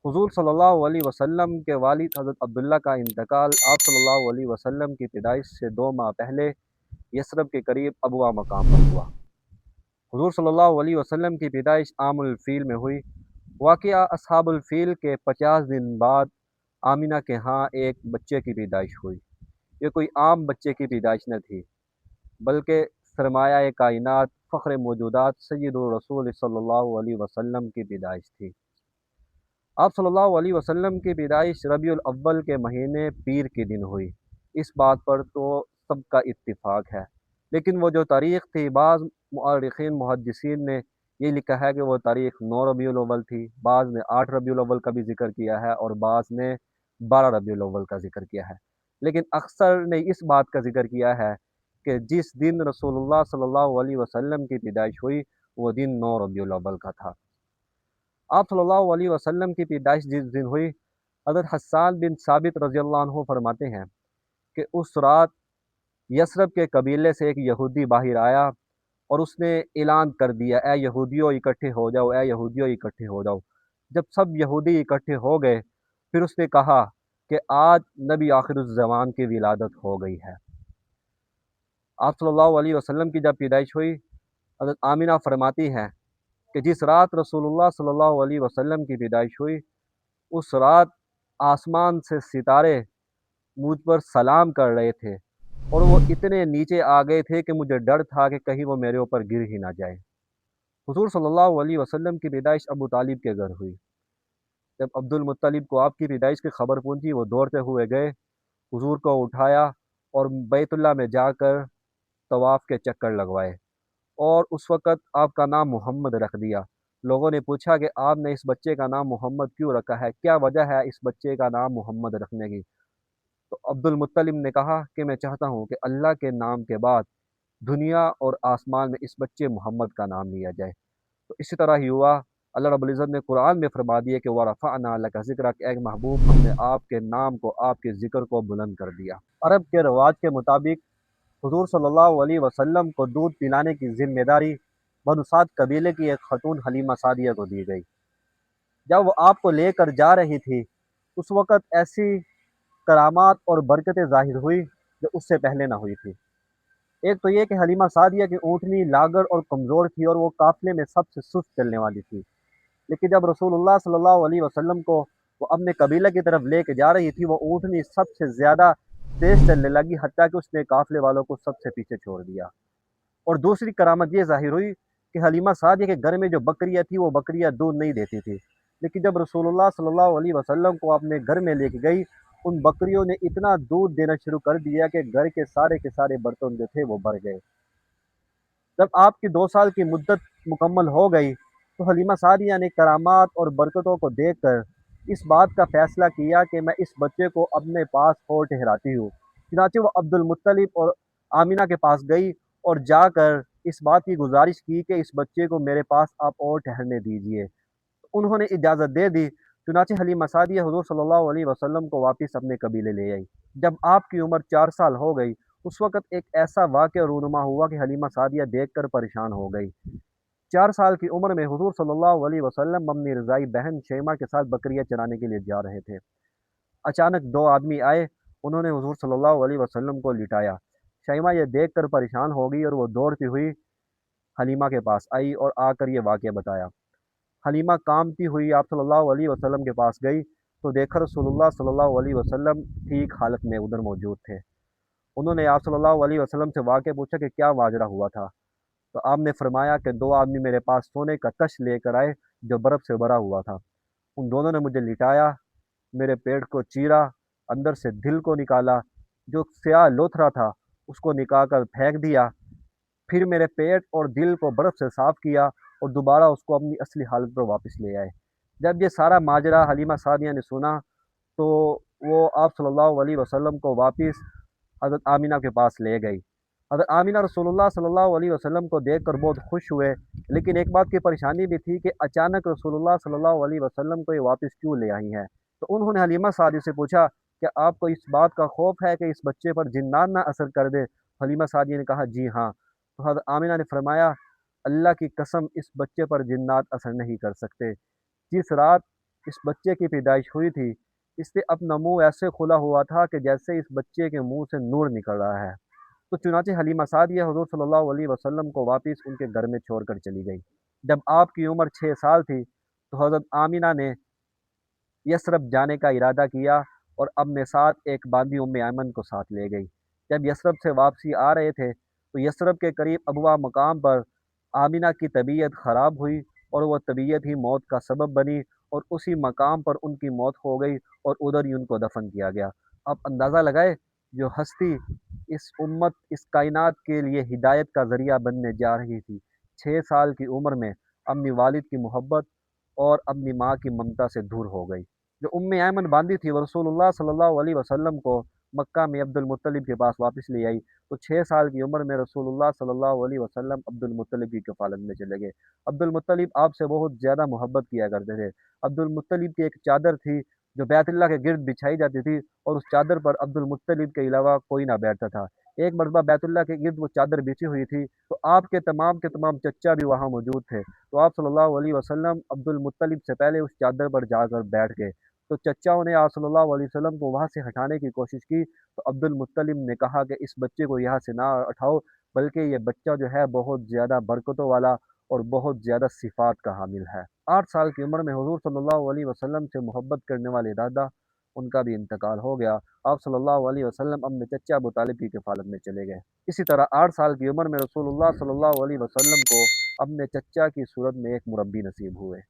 हुज़ूर सल्लल्लाहु अलैहि वसल्लम के वालिद हज़रत अब्दुल्ला का इंतकाल आप सल्लल्लाहु अलैहि वसल्लम की पैदाइश से 2 माह पहले यसरब के करीब अबवा मकाम पर हुआ। हुज़ूर सल्लल्लाहु अलैहि वसल्लम की पैदाइश आमुल फ़ील में हुई। वाक़िया अस्हाबुल फ़ील के 50 दिन बाद आमिना के यहाँ एक बच्चे की पैदाइश हुई। ये कोई आम बच्चे की पैदाइश न थी, बल्कि सरमाया कायनात फ़ख्र मौजूदात सय्यदुर रसूल सल्लल्लाहु अलैहि वसल्लम की पैदाइश थी। आप सल्लल्लाहु अलैहि वसल्लम की पैदाइश रबीउल अव्वल के महीने पीर के दिन हुई। इस बात पर तो सबका इत्तिफ़ाक़ है, लेकिन वो जो तारीख़ थी बाज़ मुअर्रिख़ीन मुहद्दिसीन ने ये लिखा है कि वो तारीख़ 9 रबीउल अव्वल थी, बाज़ ने 8 रबीउल अव्वल का भी ज़िक्र किया है और बाज़ ने 12 रबीउल अव्वल का ज़िक्र किया है। लेकिन अक्सर ने इस बात का ज़िक्र किया है कि जिस दिन रसूलुल्लाह सल्लल्लाहु अलैहि वसल्लम की पैदाइश हुई वो दिन 9 रबीउल अव्वल का था। आप सल्लल्लाहु अलैहि वसल्लम की पैदाइश जिस दिन हुई, हज़रत हस्सान बिन साबित रज़ियल्लाहु अन्हु फरमाते हैं कि उस रात यसरब के कबीले से एक यहूदी बाहर आया और उसने ऐलान कर दिया, ए यहूदियों इकट्ठे हो जाओ, ए यहूदियों इकट्ठे हो जाओ। जब सब यहूदी इकट्ठे हो गए, फिर उसने कहा कि आज नबी आखिरुज़्ज़मान की विलादत हो गई है। आप सल्लल्लाहु अलैहि वसल्लम की जब पैदाइश हुई, हज़रत आमिना फरमाती हैं कि जिस रात रसूलुल्लाह सल्लल्लाहु अलैहि वसल्लम की पैदाइश हुई, उस रात आसमान से सितारे मुझ पर सलाम कर रहे थे और वो इतने नीचे आ गए थे कि मुझे डर था कि कहीं वो मेरे ऊपर गिर ही ना जाए। हुज़ूर सल्लल्लाहु अलैहि वसल्लम की पैदाइश अबू तालिब के घर हुई। जब अब्दुल मुत्तलिब को आपकी पैदाइश की खबर पहुंची, वो दौड़ते हुए गए, हुज़ूर को उठाया और बैतुल्लाह में जाकर तवाफ़ के चक्कर लगवाए और उस वक़्त आपका नाम मोहम्मद रख दिया। लोगों ने पूछा कि आपने इस बच्चे का नाम मोहम्मद क्यों रखा है? क्या वजह है इस बच्चे का नाम मोहम्मद रखने की? तो अब्दुल मुत्तलिब ने कहा कि मैं चाहता हूँ कि अल्लाह के नाम के बाद दुनिया और आसमान में इस बच्चे मोहम्मद का नाम लिया जाए। तो इसी तरह ही हुआ। अल्लाह रब्बुल इज़्ज़त ने कुरान में फरमा दिया कि वरफ़अना लका ज़िक्रक, ए महबूब हमने आपके नाम को, आपके ज़िक्र को बुलंद कर दिया। अरब के रवाज के मुताबिक हुज़ूर सल्लल्लाहु अलैहि वसल्लम को दूध पिलाने की ज़िम्मेदारी बनु साद कबीले की एक खतून हलीमा सादिया को दी गई। जब वो आपको लेकर जा रही थी, उस वक़्त ऐसी करामात और बरकतें ज़ाहिर हुई जो उससे पहले ना हुई थी। एक तो ये कि हलीमा सादिया की ऊँटनी लागर और कमज़ोर थी और वो काफ़िले में सबसे सुस्त चलने वाली थी। लेकिन जब रसूलुल्लाह सल्लल्लाहु अलैहि वसल्लम को वो अपने कबीले की तरफ लेके जा रही थी, वो ऊँटनी सबसे ज़्यादा तेज़ चलने लगी, हत्ता कि उसने काफ़िले वालों को सबसे पीछे छोड़ दिया। और दूसरी करामत ये ज़ाहिर हुई कि हलीमा सादिया के घर में जो बकरियाँ थी, वो बकरियाँ दूध नहीं देती थी। लेकिन जब रसूलुल्लाह सल्लल्लाहु अलैहि वसल्लम को अपने घर में लेके गई, उन बकरियों ने इतना दूध देना शुरू कर दिया कि घर के सारे बर्तन जो थे वो भर गए। जब आपकी 2 साल की मुद्दत मुकम्मल हो गई, तो हलीमा सादिया ने करामात और बरकतों को देखकर इस बात का फ़ैसला किया कि मैं इस बच्चे को अपने पास और ठहराती हूँ। चुनांचे वो अब्दुल मुत्तलिब और आमिना के पास गई और जाकर इस बात की गुज़ारिश की कि इस बच्चे को मेरे पास आप और ठहरने दीजिए। उन्होंने इजाज़त दे दी। चुनांचे हलीमा सादिया हुज़ूर सल्लल्लाहु अलैहि वसल्लम को वापस अपने कबीले ले आई। जब आपकी उम्र 4 साल हो गई, उस वक़्त एक ऐसा वाक़या रूनुमा हुआ कि हलीमा सादिया देखकर परेशान हो गई। 4 साल की उम्र में हुज़ूर सल्लल्लाहु अलैहि वसल्लम अपनी रज़ाई बहन शैमा के साथ बकरियाँ चराने के लिए जा रहे थे। अचानक 2 आदमी आए, उन्होंने हुज़ूर सल्लल्लाहु अलैहि वसल्लम को लिटाया। शैमा ये देखकर परेशान हो गई और वो दौड़ती हुई हलीमा के पास आई और आकर ये वाक़या बताया। हलीमा काँपती हुई आप सल्लल्लाहु अलैहि वसल्लम के पास गई, तो देखा रसूलुल्लाह सल्लल्लाहु अलैहि वसल्लम ठीक हालत में उधर मौजूद थे। उन्होंने आप सल्लल्लाहु अलैहि वसल्लम से वाक़या पूछा कि क्या माजरा हुआ था? तो आपने फरमाया कि 2 आदमी मेरे पास सोने का कश लेकर आए जो बर्फ़ से भरा हुआ था। उन दोनों ने मुझे लिटाया, मेरे पेट को चीरा, अंदर से दिल को निकाला, जो स्याह लोथड़ा था उसको निकाल कर फेंक दिया, फिर मेरे पेट और दिल को बर्फ़ से साफ़ किया और दोबारा उसको अपनी असली हालत पर वापस ले आए। जब ये सारा माजरा हलीमा सादिया ने सुना, तो वो आप सल्लल्लाहु अलैहि वसल्लम को वापस हज़रत आमिना के पास ले गई। हज़रत आमिना रसूलुल्लाह सल्लल्लाहु अलैहि वसल्लम को देखकर बहुत खुश हुए, लेकिन एक बात की परेशानी भी थी कि अचानक रसूलुल्लाह सल्लल्लाहु अलैहि वसल्लम को ये वापस क्यों ले आई हैं? तो उन्होंने हलीमा सादिया से पूछा, क्या आपको इस बात का खौफ है कि इस बच्चे पर जिन्नात ना असर कर दे? हलीमा सादिया ने कहा, जी हाँ। तो हज़रत आमिना ने फरमाया, अल्लाह की कसम इस बच्चे पर जिन्नात असर नहीं कर सकते। जिस रात اس بچے کی پیدائش ہوئی تھی، اس سے اپنا منہ ایسے کھلا ہوا تھا کہ جیسے اس بچے کے منہ سے نور نکل رہا ہے۔ تو چنانچہ حلیمہ سعدیہ حضور صلی اللہ علیہ وسلم کو واپس ان کے گھر میں چھوڑ کر چلی گئی۔ جب آپ کی عمر 6 سال تھی تو حضرت آمینہ نے یثرب جانے کا ارادہ کیا اور اپنے ساتھ ایک باندی ایمن کو ساتھ لے گئی۔ جب یثرب سے واپسی آ رہے تھے تو یثرب کے قریب ابوا مقام پر آمینہ کی طبیعت خراب ہوئی اور وہ طبیعت ہی موت کا سبب بنی اور اسی مقام پر ان کی موت ہو گئی اور ادھر ہی ان کو دفن کیا گیا۔ اب اندازہ لگائے، جو ہستی اس امت، اس کائنات کے لیے ہدایت کا ذریعہ بننے جا رہی تھی، 6 سال کی عمر میں اپنی والد کی محبت اور اپنی ماں کی ممتا سے دور ہو گئی۔ جو ایمن باندھی تھی وہ رسول اللہ صلی اللہ علیہ وسلم کو مکہ میں عبد المطلب کے پاس واپس لے آئی، تو 6 سال کی عمر میں رسول اللہ صلی اللہ علیہ وسلم عبد المطلب کی کفالت میں چلے گئے۔ عبد المطلب آپ سے بہت زیادہ محبت کیا کرتے تھے۔ عبد المطلب کی ایک چادر تھی جو بیت اللہ کے گرد بچھائی جاتی تھی، اور اس چادر پر عبد المطلب کے علاوہ کوئی نہ بیٹھتا تھا۔ ایک مرتبہ بیت اللہ کے گرد وہ چادر بچھی ہوئی تھی تو آپ کے تمام چچا بھی وہاں موجود تھے، تو آپ صلی اللہ علیہ وسلم عبد المطلب سے پہلے اس چادر پر جا کر بیٹھ گئے۔ تو چچاؤں نے آپ صلی اللہ علیہ وسلم کو وہاں سے ہٹانے کی کوشش کی تو عبد المطلب نے کہا کہ اس بچے کو یہاں سے نہ اٹھاؤ، بلکہ یہ بچہ جو ہے بہت زیادہ برکتوں والا اور بہت زیادہ صفات کا حامل ہے۔ 8 سال کی عمر میں حضور صلی اللہ علیہ وسلم سے محبت کرنے والے دادا، ان کا بھی انتقال ہو گیا۔ آپ صلی اللہ علیہ وسلم اپنے چچا ابو طالب کی کفالت میں چلے گئے۔ اسی طرح 8 سال کی عمر میں رسول اللہ صلی اللہ علیہ وسلم کو اپنے چچا کی صورت میں ایک مربی نصیب ہوئے۔